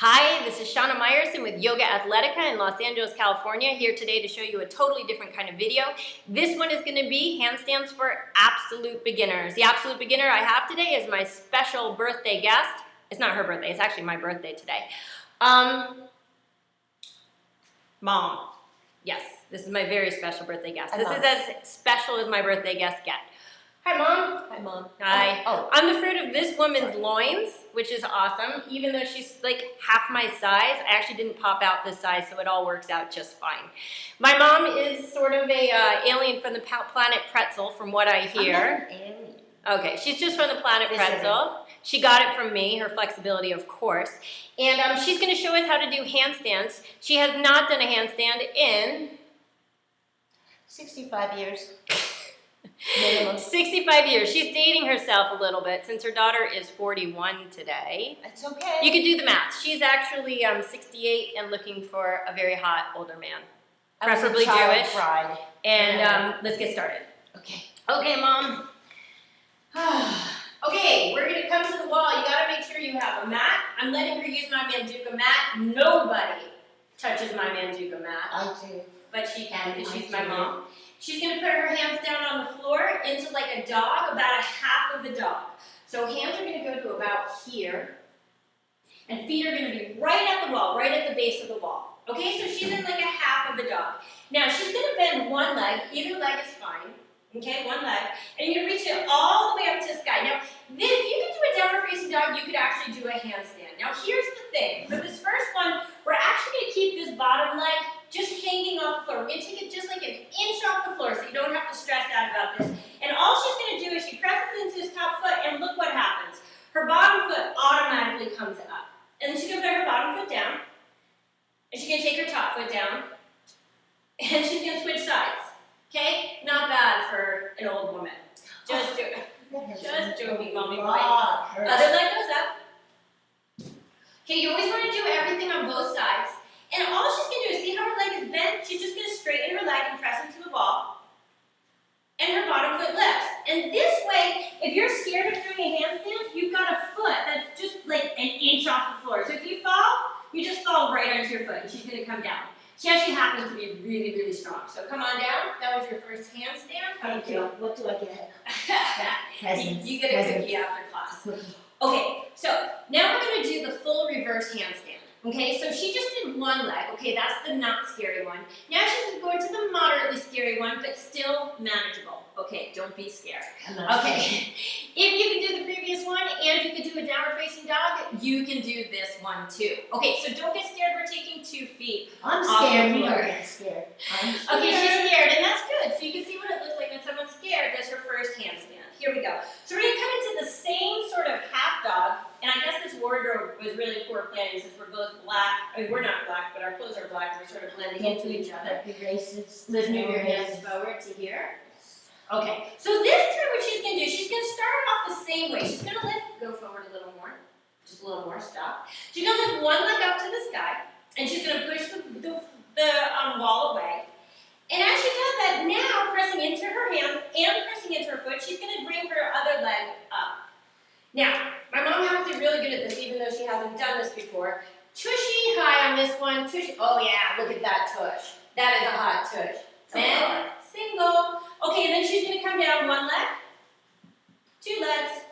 Hi, this is Shana Meyerson with YOGAthletica in Los Angeles, California, here today to show you a totally different kind of video. This one is going to be handstands for absolute beginners. The absolute beginner I have today is my special birthday guest. It's not her birthday, it's actually my birthday today. Mom. Yes, this is my very special birthday guest. This is as special as my birthday guest get. Hi, Mom. Hi, Mom. Hi. Oh. I'm the fruit of this woman's loins, which is awesome. Even though she's like half my size, I actually didn't pop out this size, so it all works out just fine. My mom is sort of a alien from the planet Pretzel, from what I hear. I'm not an alien. Okay, she's just from the planet Pretzel. She got it from me, her flexibility, of course. And she's going to show us how to do handstands. She has not done a handstand in 65 years. 65 years. She's dating herself a little bit since her daughter is 41 today. That's okay. You can do the math. She's actually 68 and looking for a very hot older man, preferably Jewish. Bride. And let's get started. Okay. Okay, Mom. Okay, we're going to come to the wall. You got to make sure you have a mat. I'm letting her use my Manduka mat. Nobody touches my Manduka mat. I do. But she can because she's my mom. She's going to put her hands down on the floor into like a dog, about a half of the dog. So hands are going to go to about here. And feet are going to be right at the wall, right at the base of the wall. Okay, so she's in like a half of the dog. Now she's going to bend one leg. Either leg is fine. Okay, one leg. And you're going to reach it all the way up to the sky. Now, if you could do a downward facing dog, you could actually do a handstand. Now, here's the thing. For this first one, we're actually going to keep this bottom leg just hanging off the floor. We're going to take it just like an inch off the floor so you don't have to stress out about this. And all she's going to do is she presses into his top foot, and look what happens. Her bottom foot automatically comes up. And then she's going to put her bottom foot down. And she's going to take her top foot down. And she's going to switch sides. Okay? Not bad for an old woman. Just do it. Just joking, mommy. Other leg goes up. Okay, you always want to do everything on both sides. And all she's going to do is see how her leg is bent. She's just going to straighten her leg and press into the wall. And her bottom foot lifts. And this way, if you're scared of doing a handstand, you've got a foot that's just like an inch off the floor. So if you fall, you just fall right onto your foot and she's going to come down. She actually happens to be really, really strong. So come on down. That was your first handstand. Thank you. What do I get? Presents. You get a cookie after class. Okay, so now we're going to do the full reverse handstand. Okay, so she just did one leg. Okay, that's the not scary one. Now she's going to the moderately scary one, but still manageable. Okay, don't be scared. Okay, if you can do the previous one and you can do a downward facing dog, you can do this one too. Okay, so don't get scared. We're taking 2 feet. I'm scared. You don't get scared. Okay, she's scared, and that's good. So you can see what it looks like when someone's scared does her first handstand. Here we go. So we're going to come into the same sort of half dog, and I guess this wardrobe was really poor planning since we're both black. I mean, we're not black, but our clothes are black, and we're sort of blending into each other. Races. Let's move your hands forward to here. Okay, so this time what she's going to do, she's going to start off the same way. She's going to lift, go forward a little more, just a little more, stop. She's going to lift one leg up to the sky, and she's going to push the wall away. And as she does that, now pressing into her hands and pressing into her foot, she's going to bring her other leg up. Now, my mom happens to be really good at this, even though she hasn't done this before. Tushy high on this one. Tushy. Oh yeah, look at that tush. That is a hot tush. And single. Okay, and then she's going to come down one leg, 2 legs.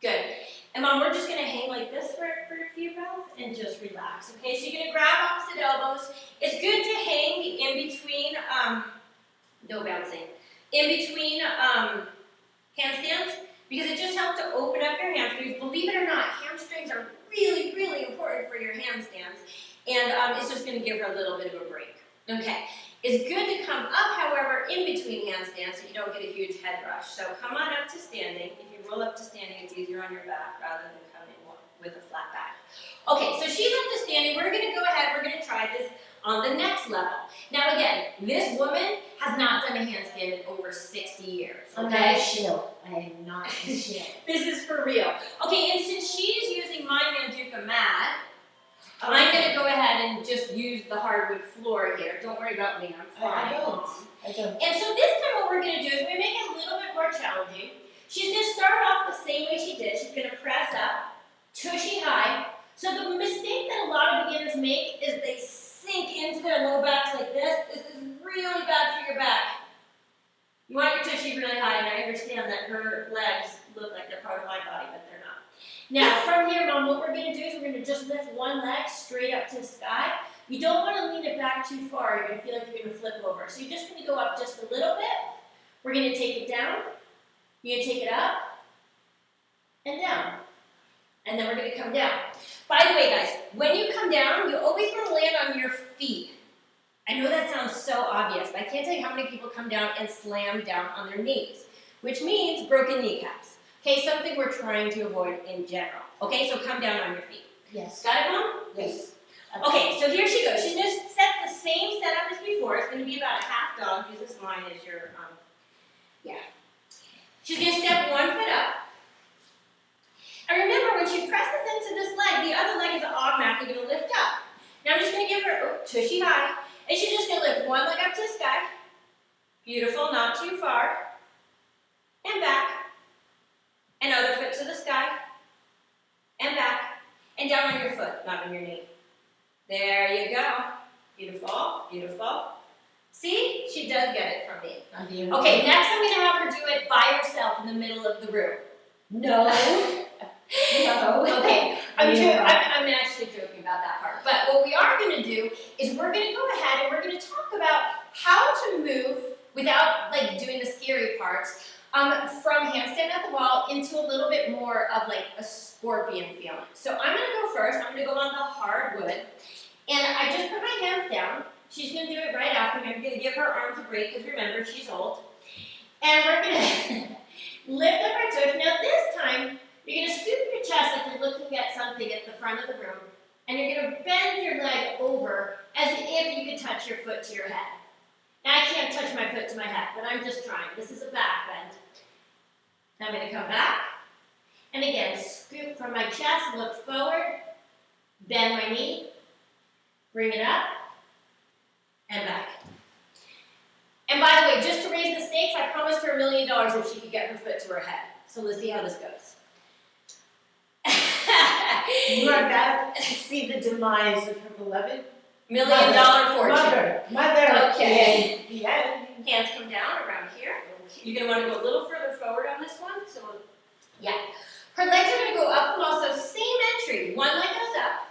Good. And Mom, we're just going to hang like this for a few rounds and just relax. Okay, so you're going to grab opposite elbows. It's good to hang in between, no bouncing, in between handstands because it just helps to open up your hamstrings. Believe it or not, hamstrings are really, really important for your handstands. And it's just going to give her a little bit of a break. Okay. It's good to come up, however, in between handstands so you don't get a huge head rush. So come on up to standing. If you roll up to standing, it's easier on your back rather than coming with a flat back. Okay, so she's up to standing. We're going to go ahead. We're going to try this on the next level. Now, again, this woman has not done a handstand in over 60 years. Okay? I'm not a shill. I am not a shill. This is for real. Okay, and since she's using my Manduka mat, I'm going to go ahead and just use the hardwood floor here. Don't worry about me. I'm fine. I don't. And so this time what we're going to do is we make it a little bit more challenging. She's going to start off the same way she did. She's going to press up, tushy high. So the mistake that a lot of beginners make is they sink into their low backs like this. This is really bad for your back. You want your tushy really high, and I understand that her legs look like they're part of my body, but they're not. Now, from here, Mom, what we're going to do is we're going to just lift one leg straight up to the sky. You don't want to lean it back too far. You're going to feel like you're going to flip over. So you're just going to go up just a little bit. We're going to take it down. You're going to take it up and down. And then we're going to come down. By the way, guys, when you come down, you always want to land on your feet. I know that sounds so obvious, but I can't tell you how many people come down and slam down on their knees, which means broken kneecaps. Okay, something we're trying to avoid in general. Okay, so come down on your feet. Yes. Got it, Mom? Yes. Okay, so here she goes. She's going to set the same setup as before. It's going to be about a half dog. Use this line as your, She's going to step one foot up. And remember, when she presses into this leg, the other leg is automatically going to lift up. Now I'm just going to give her, tushy high. And she's just going to lift one leg up to the sky. Beautiful, not too far. And back. Another foot to the sky. And back. And down on your foot, not on your knee. There you go. Beautiful, beautiful. See? She does get it from me. Okay, next I'm going to have her do it by herself in the middle of the room. No. No. Okay, I'm actually joking about that part. But what we are going to do is we're going to go ahead and we're going to talk about how to move without like doing the scary parts from handstand at the wall into a little bit more of like a scorpion feeling. So I'm going to go first. I'm going to go on the hardwood. And I just put my hands down. She's going to do it right after me. I'm going to give her arms a break because remember, she's old. And we're going to lift up our toes. Now this time, you're going to scoop your chest like you're looking at something at the front of the room. And you're going to bend your leg over as if you could touch your foot to your head. Now I can't touch my foot to my head, but I'm just trying. This is a back bend. Now I'm going to come back. And again, scoop from my chest, look forward, bend my knee, bring it up, and back. And by the way, just to raise the stakes, I promised her $1 million if she could get her foot to her head. So let's see how this goes. You are about to see the demise of her beloved $1 million fortune. Mother. Okay. Yeah. Hands come down around here. You're going to want to go a little further forward on this one. So, yeah. Her legs are going to go up and also same entry. One leg goes up.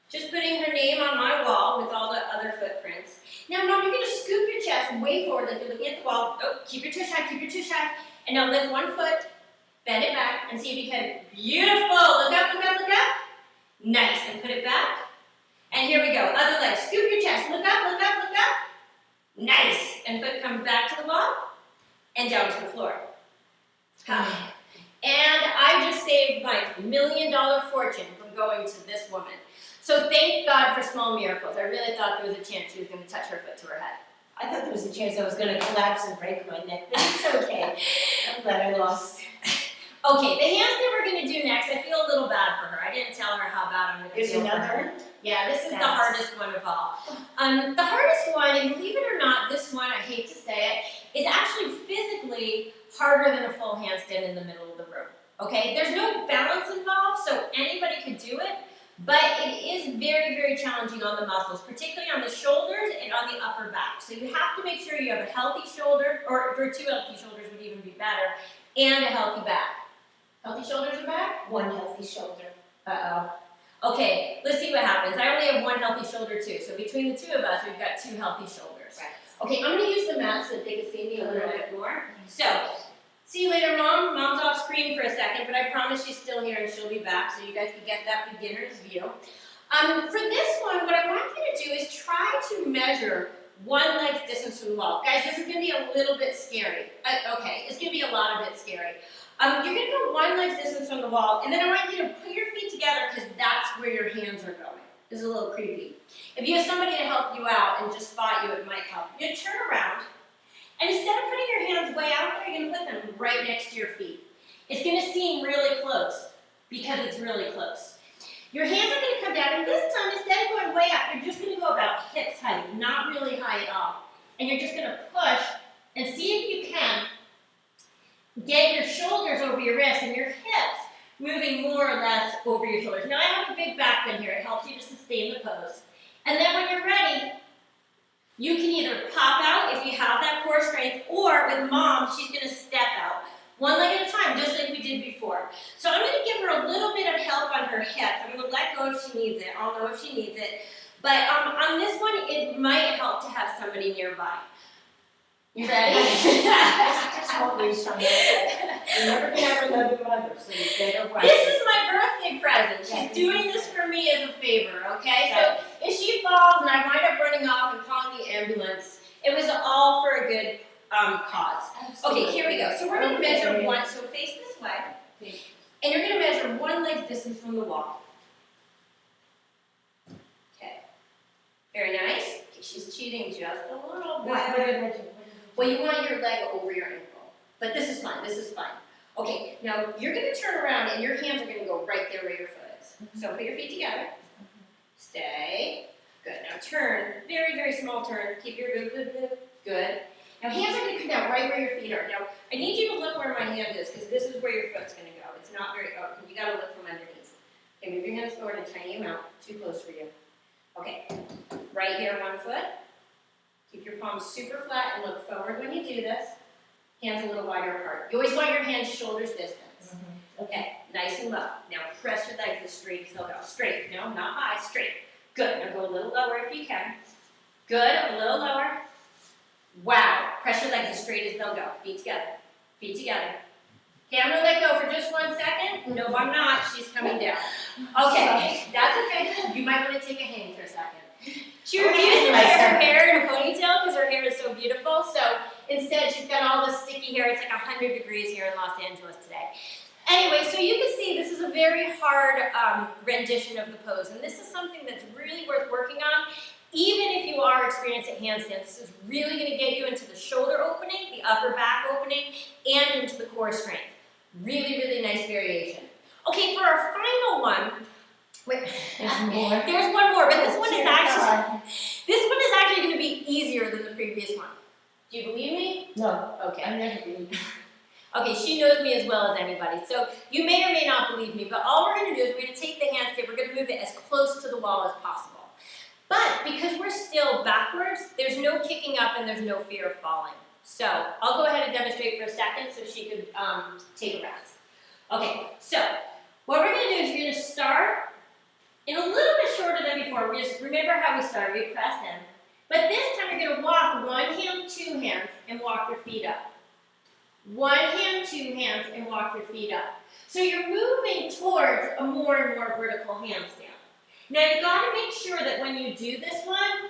Just putting her name on my wall with all the other footprints. Now, Mom, you're going to scoop your chest way forward like you're looking at the wall. Oh, keep your tush high, keep your tush high. And now lift one foot, bend it back, and see if you can. Beautiful. Look up, look up, look up. Nice. And put it back. And here we go. Other leg. Scoop your chest. Look up, look up, look up. Nice. And foot comes back to the wall and down to the floor. And I just saved my $1 million fortune from going to this woman. So thank God for small miracles. I really thought there was a chance she was going to touch her foot to her head. I thought there was a chance I was going to collapse and break my neck, but it's okay. I'm glad I lost. Okay, the handstand we're going to do next, I feel a little bad for her. I didn't tell her how bad I'm going to There's feel for another her. one? Yeah, this is Yes. the hardest one of all. The hardest one, and believe it or not, this one, I hate to say it, is actually physically harder than a full handstand in the middle of the room. Okay, there's no balance involved, so anybody could do it, but it is very, very challenging on the muscles, particularly on the shoulders and on the upper back. So you have to make sure you have a healthy shoulder, or two healthy shoulders would even be better, and a healthy back. Healthy shoulders and back? One healthy shoulder. Uh-oh. Okay, let's see what happens. I only have one healthy shoulder too, so between the two of us, we've got 2 healthy shoulders. Right. Okay, I'm going to use the mat so that they can see me a little bit more. So, see you later, Mom. Mom's off screen for a second, but I promise she's still here and she'll be back so you guys can get that beginner's view. For this one, what I want you to do is try to measure one leg's distance from the wall. Guys, this is going to be a little bit scary. Okay, it's going to be a lot of bit scary. You're going to go one leg's distance from the wall, and then I want you to put your feet together because that's where your hands are going. This is a little creepy. If you have somebody to help you out and just spot you, it might help. You're going to turn around, and instead of putting your hands way out there, you're going to put them right next to your feet. It's going to seem really close because it's really close. Your hands are going to come down, and this time, instead of going way up, you're just going to go about hips height, not really high at all. And you're just going to push and see if you can get your shoulders over your wrists and your hips moving more or less over your shoulders. Now I have a big back bend here. It helps you to sustain the pose. And then when you're ready, you can either pop out if you have that core strength, or with mom, she's gonna step out. One leg at a time, just like we did before. So I'm gonna give her a little bit of help on her hips. I'm gonna let go if she needs it. I'll know if she needs it. But on this one, it might help to have somebody nearby. You ready? Just won't reach on that. You're never gonna have another mother, so you better watch This it. is my birthday present. She's Yes. doing this for me as a favor, okay? So if she falls and I wind up running off and calling the ambulance, it was all for a good cause. Okay, here we go. So we're gonna measure one, so face this way. And you're gonna measure one leg's distance from the wall. Okay. Very nice. Okay, she's cheating just a little bit. Well, you want your leg over your ankle. But this is fine, this is fine. Okay, now you're gonna turn around and your hands are gonna go right there where your foot is. So put your feet together. Stay. Good. Now turn. Very, very small turn. Keep your good. Now hands are gonna come down right where your feet are. Now I need you to look where my hand is, because this is where your foot's gonna go. It's not very open. You gotta look from underneath. Okay, move your hands forward and tiny them out. Too close for you. Okay. Right here, one foot. Keep your palms super flat and look forward when you do this. Hands a little wider apart. You always want your hands shoulders distance. Okay, nice and low. Now press your legs as straight as they'll go. Straight, no, not high, straight. Good, now go a little lower if you can. Good, a little lower. Wow, press your legs as straight as they'll go. Feet together, feet together. Okay, I'm gonna let go for just 1 second. No, I'm not, she's coming down. Okay, that's okay. You might wanna take a hang for a second. She refused to wear her hair in a ponytail because her hair is so beautiful, so instead she's got all this sticky hair. It's like 100 degrees here in Los Angeles today. Anyway, so you can see this is a very hard rendition of the pose, and this is something that's really worth working on. Even if you are experiencing handstands, this is really going to get you into the shoulder opening, the upper back opening, and into the core strength. Really, really nice variation. Okay, for our final one, wait, There's more. there's one more, but this one is actually going to be easier than the previous one. Do you believe me? No, Okay. I never believe you. Okay, she knows me as well as anybody, so you may or may not believe me, but all we're going to do is we're going to take the handstand, we're going to move it as close to the wall as possible. But because we're still backwards, there's no kicking up and there's no fear of falling. So I'll go ahead and demonstrate for a second so she could take a rest. Okay, so what we're going to do is you're going to start in a little bit shorter than before. We just remember how we started, we press in. But this time you're going to walk one hand, two hands, and walk your feet up. One hand, two hands, and walk your feet up. So you're moving towards a more and more vertical handstand. Now you got to make sure that when you do this one,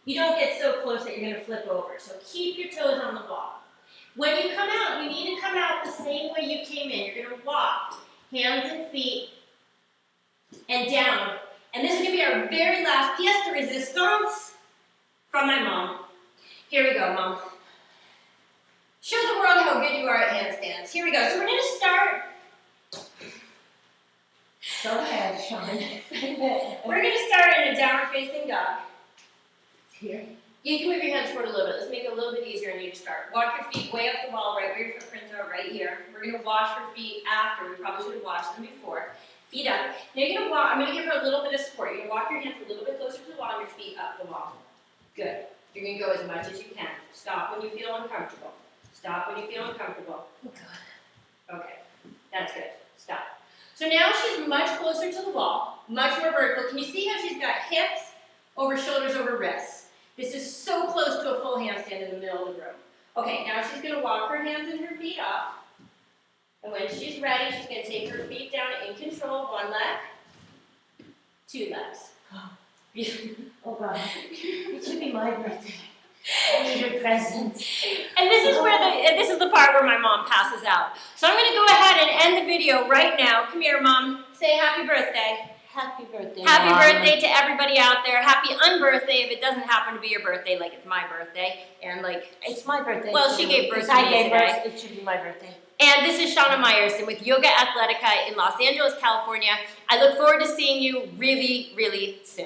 you don't get so close that you're going to flip over. So keep your toes on the wall. When you come out, you need to come out the same way you came in. You're going to walk, hands and feet, and down. And this is going to be our very last pièce de résistance from my mom. Here we go, Mom. Show the world how good you are at handstands. Here we go. So we're going to start. Go ahead, Sean. We're going to start in a downward facing dog. Here. You can move your hands forward a little bit. Let's make it a little bit easier on you to start. Walk your feet way up the wall, right where your footprints are, right here. We're going to wash your feet after. We probably should have washed them before. Feet up. Now you're going to walk. I'm going to give her a little bit of support. You're going to walk your hands a little bit closer to the wall and your feet up the wall. Good. You're going to go as much as you can. Stop when you feel uncomfortable. Stop when you feel uncomfortable. Oh, God. Okay. That's good. Stop. So now she's much closer to the wall, much more vertical. Can you see how she's got hips over shoulders over wrists? This is so close to a full handstand in the middle of the room. Okay, now she's going to walk her hands and her feet up. And when she's ready, she's going to take her feet down in control. One leg, two legs. Oh, God. It should be my birthday. I need your presents. And this is the part where my mom passes out. So I'm going to go ahead and end the video right now. Come here, Mom. Say happy birthday. Happy birthday, Happy Mom. birthday to everybody out there. Happy unbirthday if it doesn't happen to be your birthday, like it's my birthday. And like, It's my birthday. Well, she gave birth to I me gave today. birth. It should be my birthday. And this is Shana Meyerson with YOGAthletica in Los Angeles, California. I look forward to seeing you really, really soon.